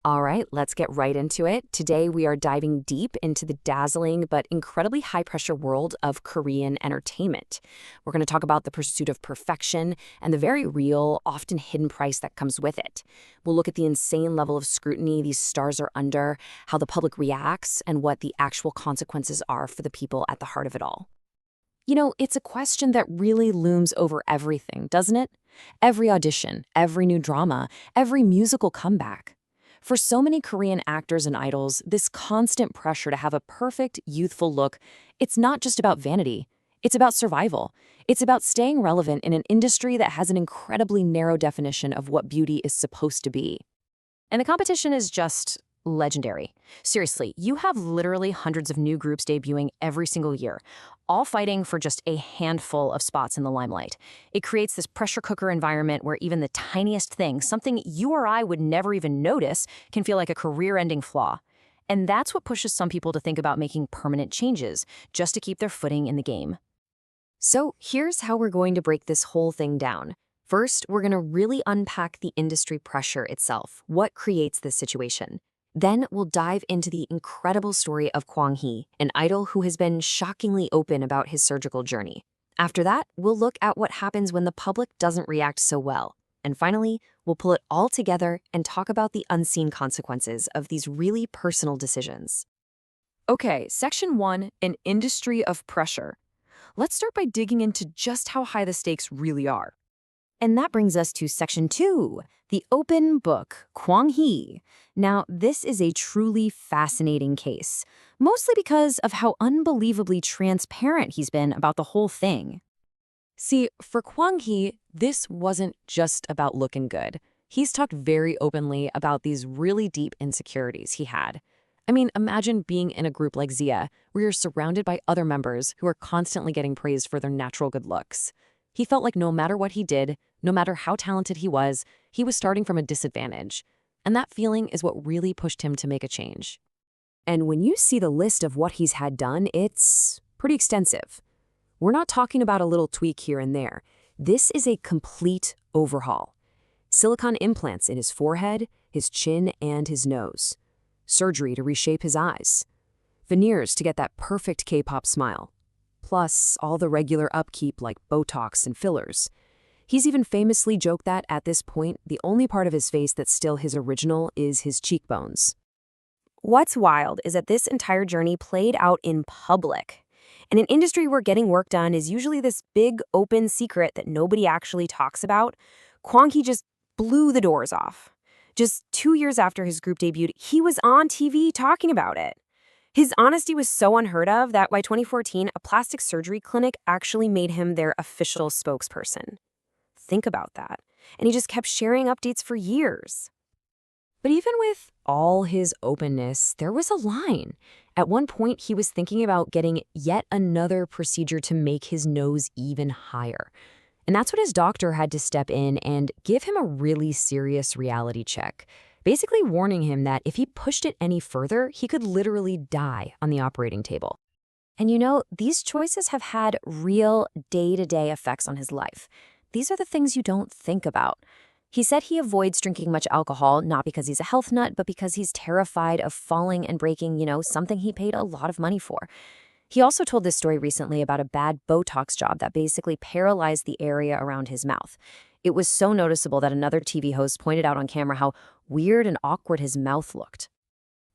All right, let's get right into it. Today, we are diving deep into the dazzling but incredibly high pressure world of Korean entertainment. We're going to talk about the pursuit of perfection and the very real, often hidden price that comes with it. We'll look at the insane level of scrutiny these stars are under, how the public reacts, and what the actual consequences are for the people at the heart of it all. It's a question that really looms over everything, doesn't it? Every audition, every new drama, every musical comeback. For so many Korean actors and idols, this constant pressure to have a perfect, youthful look, it's not just about vanity. It's about survival. It's about staying relevant in an industry that has an incredibly narrow definition of what beauty is supposed to be. And the competition is just legendary. Seriously, you have literally hundreds of new groups debuting every single year, all fighting for just a handful of spots in the limelight. It creates this pressure cooker environment where even the tiniest thing, something you or I would never even notice, can feel like a career-ending flaw. And that's what pushes some people to think about making permanent changes, just to keep their footing in the game. So here's how we're going to break this whole thing down. First, we're going to really unpack the industry pressure itself, what creates this situation. Then we'll dive into the incredible story of Kwang Hee, an idol who has been shockingly open about his surgical journey. After that, we'll look at what happens when the public doesn't react so well. And finally, we'll pull it all together and talk about the unseen consequences of these really personal decisions. Okay, Section 1, an industry of pressure. Let's start by digging into just how high the stakes really are. And that brings us to Section 2, the open book, Kwang Hee. Now, this is a truly fascinating case, mostly because of how unbelievably transparent he's been about the whole thing. See, for Kwang Hee, this wasn't just about looking good. He's talked very openly about these really deep insecurities he had. I mean, imagine being in a group like Zia, where you're surrounded by other members who are constantly getting praised for their natural good looks. He felt like no matter what he did, no matter how talented he was starting from a disadvantage. And that feeling is what really pushed him to make a change. And when you see the list of what he's had done, it's pretty extensive. We're not talking about a little tweak here and there. This is a complete overhaul. Silicone implants in his forehead, his chin, and his nose. Surgery to reshape his eyes. Veneers to get that perfect K-pop smile. Plus all the regular upkeep like Botox and fillers. He's even famously joked that, at this point, the only part of his face that's still his original is his cheekbones. What's wild is that this entire journey played out in public. In an industry where getting work done is usually this big, open secret that nobody actually talks about, Kwang Hee just blew the doors off. Just 2 years after his group debuted, he was on TV talking about it. His honesty was so unheard of that by 2014, a plastic surgery clinic actually made him their official spokesperson. Think about that. And he just kept sharing updates for years. But even with all his openness, there was a line. At one point, he was thinking about getting yet another procedure to make his nose even higher. And that's when his doctor had to step in and give him a really serious reality check, basically warning him that if he pushed it any further, he could literally die on the operating table. And these choices have had real day-to-day effects on his life. These are the things you don't think about. He said he avoids drinking much alcohol, not because he's a health nut, but because he's terrified of falling and breaking, something he paid a lot of money for. He also told this story recently about a bad Botox job that basically paralyzed the area around his mouth. It was so noticeable that another TV host pointed out on camera how weird and awkward his mouth looked.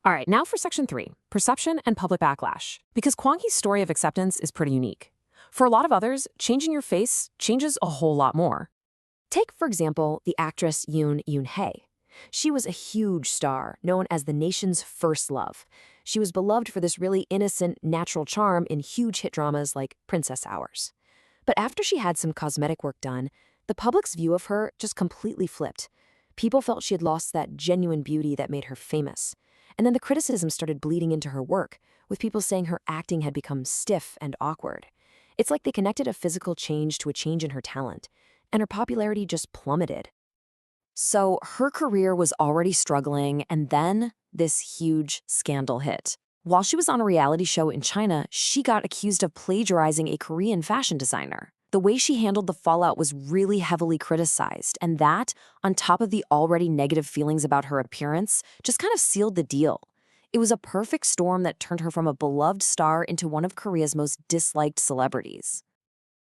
All right, now for Section 3, perception and public backlash. Because Kwang Hee's story of acceptance is pretty unique. For a lot of others, changing your face changes a whole lot more. Take, for example, the actress Yoon Eun-hae. She was a huge star, known as the nation's first love. She was beloved for this really innocent, natural charm in huge hit dramas like Princess Hours. But after she had some cosmetic work done, the public's view of her just completely flipped. People felt she had lost that genuine beauty that made her famous. And then the criticism started bleeding into her work, with people saying her acting had become stiff and awkward. It's like they connected a physical change to a change in her talent, and her popularity just plummeted. So her career was already struggling, and then this huge scandal hit. While she was on a reality show in China, she got accused of plagiarizing a Korean fashion designer. The way she handled the fallout was really heavily criticized, and that, on top of the already negative feelings about her appearance, just kind of sealed the deal. It was a perfect storm that turned her from a beloved star into one of Korea's most disliked celebrities.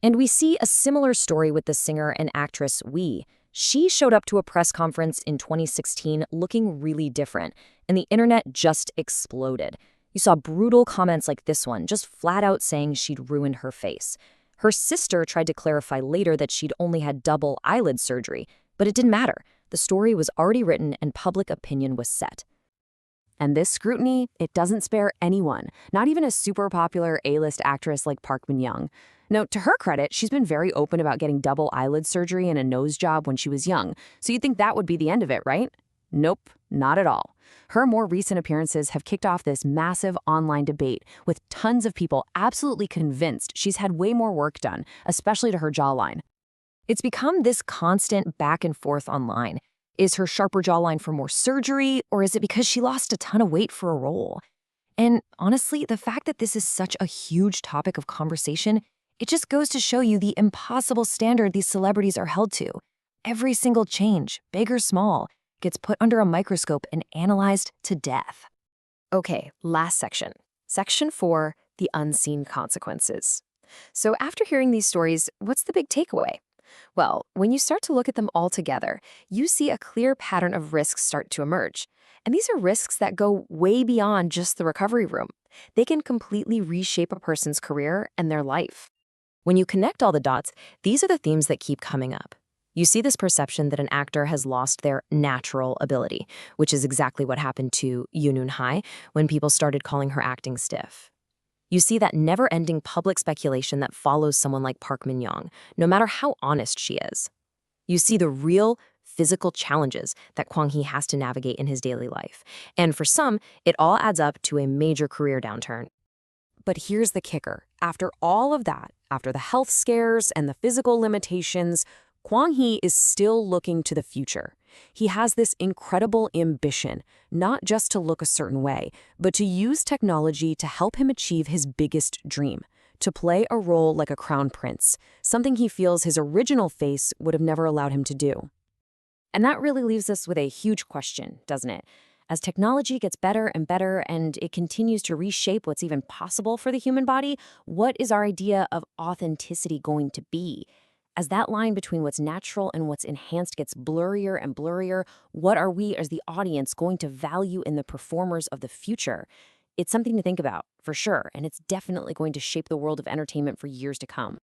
And we see a similar story with the singer and actress Wee. She showed up to a press conference in 2016 looking really different, and the internet just exploded. You saw brutal comments like this one, just flat out saying she'd ruined her face. Her sister tried to clarify later that she'd only had double eyelid surgery, but it didn't matter. The story was already written and public opinion was set. And this scrutiny, it doesn't spare anyone, not even a super popular A-list actress like Park Min-young. Now, to her credit, she's been very open about getting double eyelid surgery and a nose job when she was young, so you'd think that would be the end of it, right? Nope, not at all. Her more recent appearances have kicked off this massive online debate, with tons of people absolutely convinced she's had way more work done, especially to her jawline. It's become this constant back and forth online. Is her sharper jawline for more surgery, or is it because she lost a ton of weight for a role? And honestly, the fact that this is such a huge topic of conversation, it just goes to show you the impossible standard these celebrities are held to. Every single change, big or small, gets put under a microscope and analyzed to death. Okay, last section. Section 4, the unseen consequences. So after hearing these stories, what's the big takeaway? Well, when you start to look at them all together, you see a clear pattern of risks start to emerge. And these are risks that go way beyond just the recovery room. They can completely reshape a person's career and their life. When you connect all the dots, these are the themes that keep coming up. You see this perception that an actor has lost their natural ability, which is exactly what happened to Yoon Eun-hye when people started calling her acting stiff. You see that never-ending public speculation that follows someone like Park Min-young, no matter how honest she is. You see the real, physical challenges that Kwang Hee has to navigate in his daily life. And for some, it all adds up to a major career downturn. But here's the kicker. After all of that, after the health scares and the physical limitations, Kwang Hee is still looking to the future. He has this incredible ambition, not just to look a certain way, but to use technology to help him achieve his biggest dream, to play a role like a crown prince, something he feels his original face would have never allowed him to do. And that really leaves us with a huge question, doesn't it? As technology gets better and it continues to reshape what's even possible for the human body, what is our idea of authenticity going to be? As that line between what's natural and what's enhanced gets blurrier and blurrier, what are we as the audience going to value in the performers of the future? It's something to think about, for sure, and it's definitely going to shape the world of entertainment for years to come.